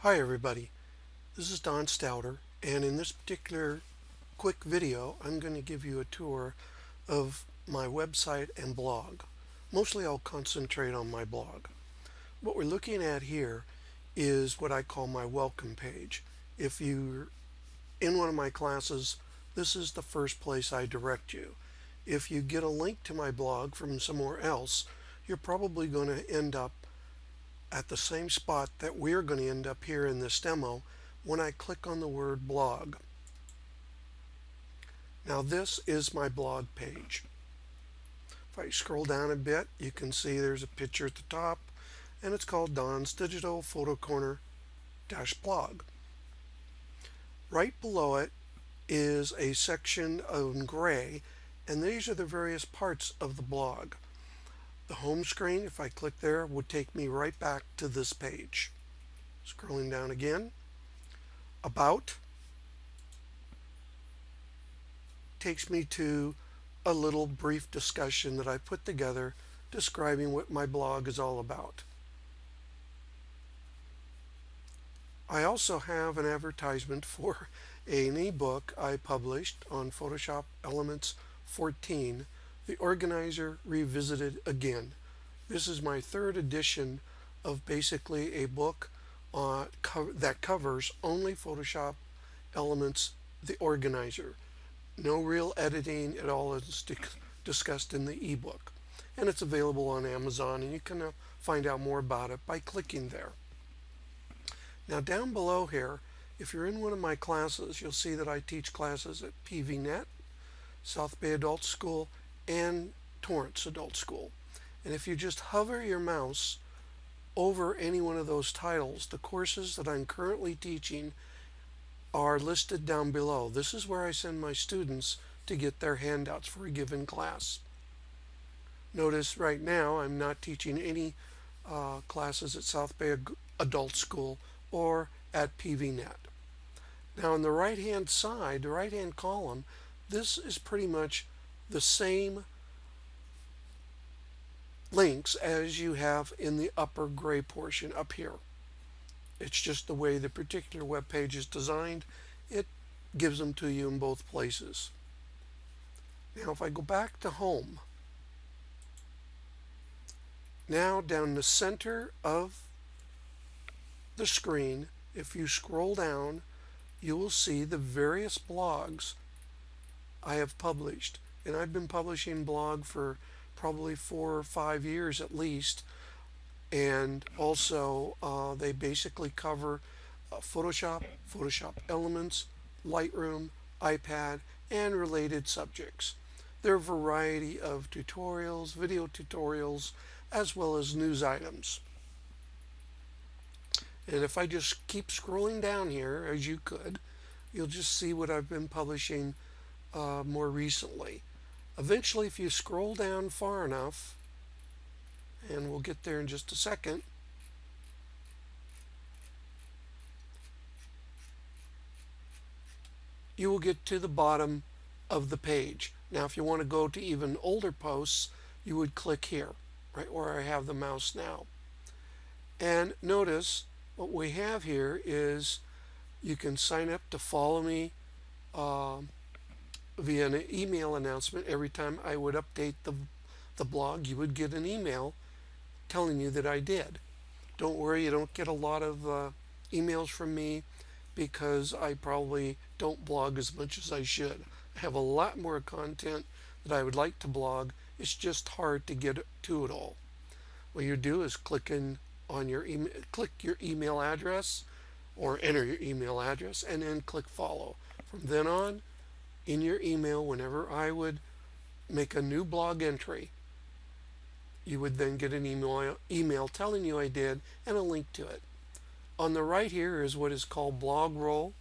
Hi everybody, this is Don Stouter, and in this particular quick video I'm going to give you a tour of my website and blog. Mostly I'll concentrate on my blog. What we're looking at here is what I call my welcome page. If you're in one of my classes, this is the first place I direct you. If you get a link to my blog from somewhere else, you're probably going to end up at the same spot that we're going to end up here in this demo when I click on the word blog. Now this is my blog page. If I scroll down a bit, you can see there's a picture at the top, and it's called Don's Digital Photo Corner blog. Right below it is a section in gray, and these are the various parts of the blog. The home screen, if I click there, would take me right back to this page. Scrolling down again, About takes me to a little brief discussion that I put together describing what my blog is all about. I also have an advertisement for an ebook I published on Photoshop Elements 14, The Organizer Revisited Again. This is my third edition of basically a book that covers only Photoshop Elements, The Organizer. No real editing at all is discussed in the ebook. And it's available on Amazon, and you can find out more about it by clicking there. Now down below here, if you're in one of my classes, you'll see that I teach classes at PVNet, South Bay Adult School, and Torrance Adult School. And if you just hover your mouse over any one of those titles, the courses that I'm currently teaching are listed down below. This is where I send my students to get their handouts for a given class. Notice right now I'm not teaching any classes at South Bay Adult School or at PVNet. Now on the right hand side, the right hand column, this is pretty much the same links as you have in the upper gray portion up here. It's just the way the particular web page is designed. It gives them to you in both places. Now if I go back to home, now down the center of the screen, if you scroll down, you will see the various blogs I have published. And I've been publishing blog for probably 4 or 5 years at least. And also they basically cover Photoshop, Photoshop Elements, Lightroom, iPad, and related subjects. There are a variety of tutorials, video tutorials, as well as news items. And if I just keep scrolling down here, as you could, you'll just see what I've been publishing more recently. Eventually, if you scroll down far enough, and we'll get there in just a second, you will get to the bottom of the page. Now, if you want to go to even older posts, you would click here, right where I have the mouse now. And notice what we have here is you can sign up to follow me via an email announcement. Every time I would update the blog, you would get an email telling you that I did. Don't worry, you don't get a lot of emails from me because I probably don't blog as much as I should. I have a lot more content that I would like to blog. It's just hard to get to it all. What you do is click your email address or enter your email address and then click follow. From then on, in your email, whenever I would make a new blog entry, you would then get an email telling you I did and a link to it. On the right here is what is called blog roll.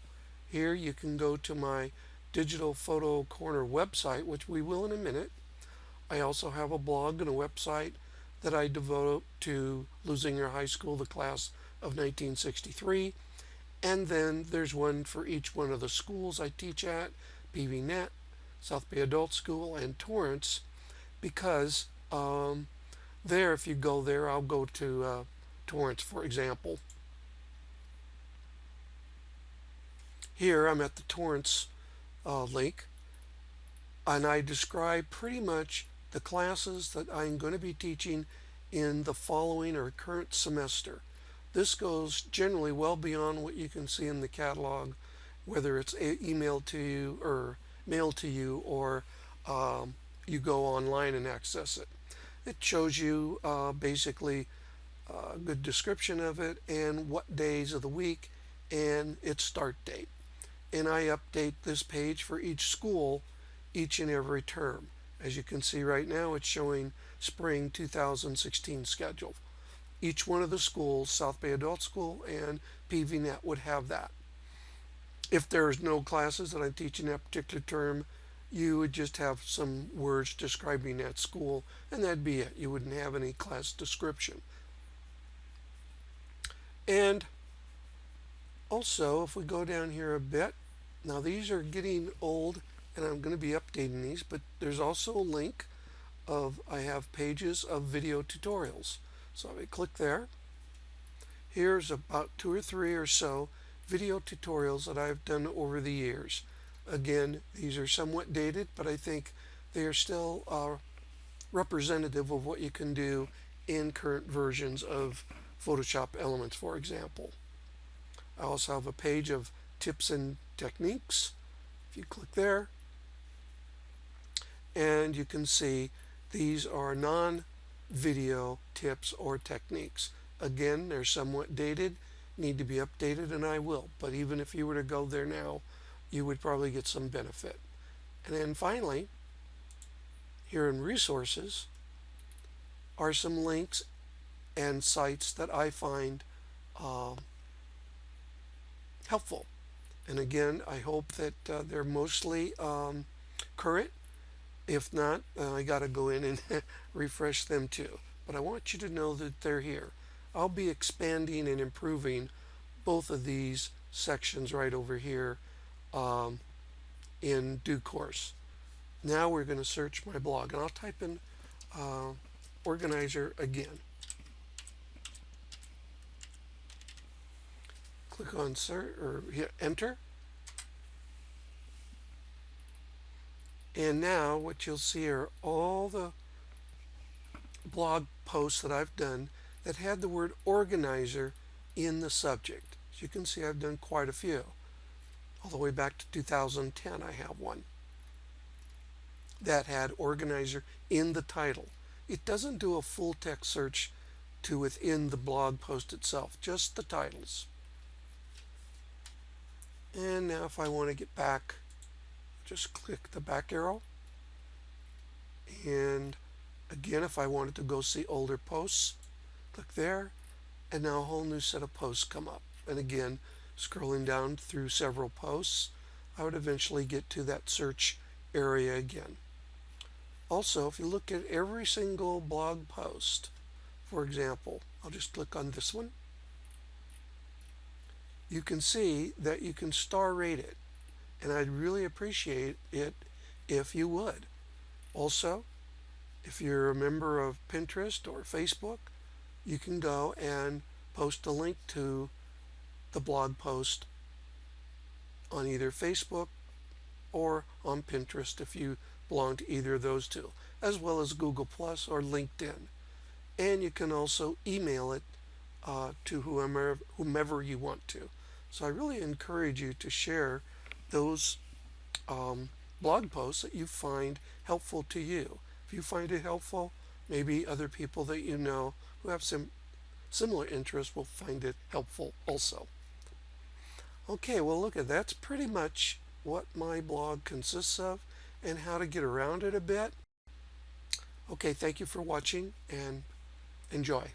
Here you can go to my Digital Photo Corner website, which we will in a minute. I also have a blog and a website that I devote to losing your high school, the class of 1963. And then there's one for each one of the schools I teach at, PVNet, South Bay Adult School, and Torrance, because there, if you go there, I'll go to Torrance, for example. Here I'm at the Torrance link, and I describe pretty much the classes that I'm going to be teaching in the following or current semester. This goes generally well beyond what you can see in the catalog, whether it's emailed to you or mailed to you, or you go online and access it. It shows you basically a good description of it and what days of the week and its start date. And I update this page for each school each and every term. As you can see right now, it's showing spring 2016 schedule. Each one of the schools, South Bay Adult School and PVNet, would have that. If there's no classes that I'm teaching that particular term, you would just have some words describing that school, and that'd be it. You wouldn't have any class description. And also, if we go down here a bit, now these are getting old and I'm going to be updating these, but there's also a link of, I have pages of video tutorials. So I click there. Here's about 2 or 3 or so video tutorials that I've done over the years. Again, these are somewhat dated, but I think they are still representative of what you can do in current versions of Photoshop Elements, for example. I also have a page of tips and techniques. If you click there, and you can see these are non-video tips or techniques. Again, they're somewhat dated, need to be updated, and I will. But even if you were to go there now, you would probably get some benefit. And then finally, here in resources are some links and sites that I find helpful. And again, I hope that they're mostly current. If not, I got to go in and refresh them too. But I want you to know that they're here. I'll be expanding and improving both of these sections right over here in due course. Now we're going to search my blog, and I'll type in organizer again. Click on search or hit enter. And now what you'll see are all the blog posts that I've done that had the word organizer in the subject. As you can see, I've done quite a few. All the way back to 2010, I have one that had organizer in the title. It doesn't do a full text search to within the blog post itself, just the titles. And now if I want to get back, just click the back arrow. And again, if I wanted to go see older posts, click there. And now a whole new set of posts come up. And again, scrolling down through several posts, I would eventually get to that search area again. Also, if you look at every single blog post, for example, I'll just click on this one. You can see that you can star rate it. And I'd really appreciate it if you would. Also, if you're a member of Pinterest or Facebook, you can go and post a link to the blog post on either Facebook or on Pinterest if you belong to either of those two, as well as Google Plus or LinkedIn. And you can also email it to whomever you want to. So I really encourage you to share those blog posts that you find helpful to you. If you find it helpful, maybe other people that you know who have some similar interests will find it helpful also. Okay, well look at that's pretty much what my blog consists of and how to get around it a bit. Okay, thank you for watching and enjoy.